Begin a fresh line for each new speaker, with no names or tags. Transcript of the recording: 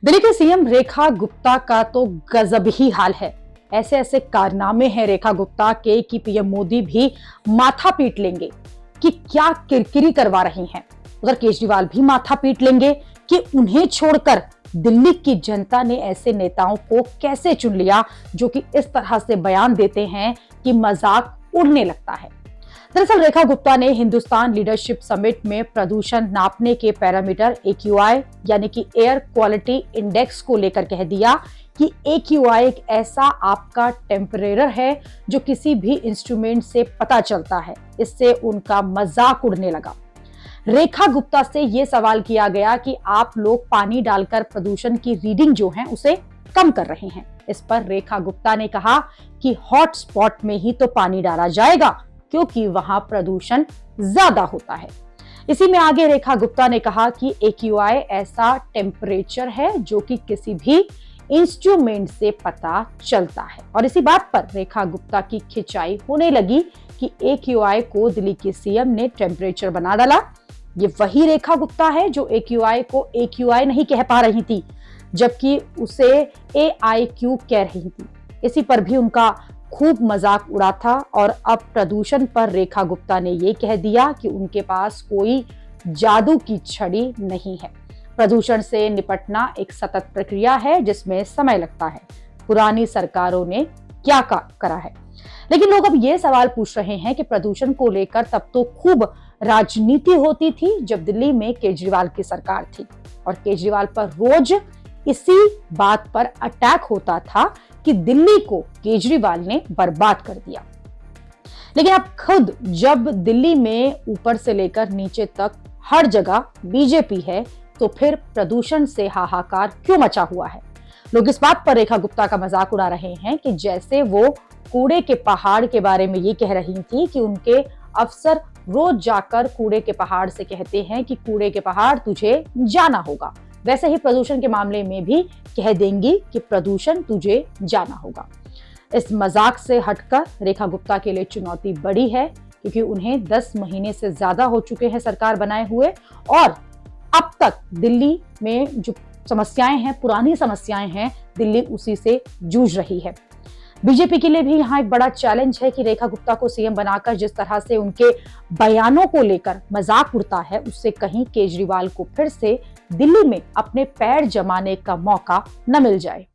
दिल्ली के सीएम रेखा गुप्ता का तो गजब ही हाल है। ऐसे ऐसे कारनामे हैं रेखा गुप्ता के कि पीएम मोदी भी माथा पीट लेंगे कि क्या किरकिरी करवा रही हैं। उधर केजरीवाल भी माथा पीट लेंगे कि उन्हें छोड़कर दिल्ली की जनता ने ऐसे नेताओं को कैसे चुन लिया जो कि इस तरह से बयान देते हैं कि मजाक उड़ने लगता है। दरअसल रेखा गुप्ता ने हिंदुस्तान लीडरशिप समिट में प्रदूषण नापने के पैरामीटर AQI यानी कि एयर क्वालिटी इंडेक्स को लेकर कह दिया कि AQI एक ऐसा आपका टेम्परेचर है जो किसी भी इंस्ट्रूमेंट से पता चलता है। इससे उनका मजाक उड़ने लगा। रेखा गुप्ता से यह सवाल किया गया कि आप लोग पानी डालकर प्रदूषण की रीडिंग जो है उसे कम कर रहे हैं। इस पर रेखा गुप्ता ने कहा कि हॉटस्पॉट में ही तो पानी डाला जाएगा क्योंकि वहां प्रदूषण ज्यादा होता है। इसी में आगे रेखा गुप्ता ने कहा कि AQI ऐसा टेम्परेचर है जो कि किसी भी इंस्ट्रूमेंट से पता चलता है। और इसी बात पर रेखा गुप्ता की खिंचाई होने लगी कि AQI को दिल्ली के सीएम ने टेम्परेचर बना डाला। ये वही रेखा गुप्ता है जो AQI को AQI नहीं कह पा रही थी जबकि उसे AIQ कह रही थी। इसी पर भी उनका खूब मजाक उड़ा था और अब प्रदूषण पर रेखा गुप्ता ने ये कह दिया कि उनके पास कोई जादू की छड़ी नहीं है। प्रदूषण से निपटना एक सतत प्रक्रिया है जिसमें समय लगता है। पुरानी सरकारों ने क्या करा है। लेकिन लोग अब ये सवाल पूछ रहे हैं कि प्रदूषण को लेकर तब तो खूब राजनीति होती थी जब दिल्ली में केजरीवाल की सरकार थी और केजरीवाल पर रोज इसी बात पर अटैक होता था कि दिल्ली को केजरीवाल ने बर्बाद कर दिया। लेकिन अब खुद जब दिल्ली में ऊपर से लेकर नीचे तक हर जगह बीजेपी है तो फिर प्रदूषण से हाहाकार क्यों मचा हुआ है। लोग इस बात पर रेखा गुप्ता का मजाक उड़ा रहे हैं कि जैसे वो कूड़े के पहाड़ के बारे में ये कह रही थी कि उनके अफसर रोज जाकर कूड़े के पहाड़ से कहते हैं कि कूड़े के पहाड़ तुझे जाना होगा, वैसे ही प्रदूषण के मामले में भी कह देंगी कि प्रदूषण तुझे जाना होगा। इस मजाक से हटकर रेखा गुप्ता के लिए चुनौती बड़ी है क्योंकि उन्हें 10 महीने से ज्यादा हो चुके हैं सरकार बनाए हुए और अब तक दिल्ली में जो समस्याएं हैं, पुरानी समस्याएं हैं, दिल्ली उसी से जूझ रही है। बीजेपी के लिए भी यहाँ एक बड़ा चैलेंज है कि रेखा गुप्ता को सीएम बनाकर जिस तरह से उनके बयानों को लेकर मजाक उड़ता है उससे कहीं केजरीवाल को फिर से दिल्ली में अपने पैर जमाने का मौका न मिल जाए।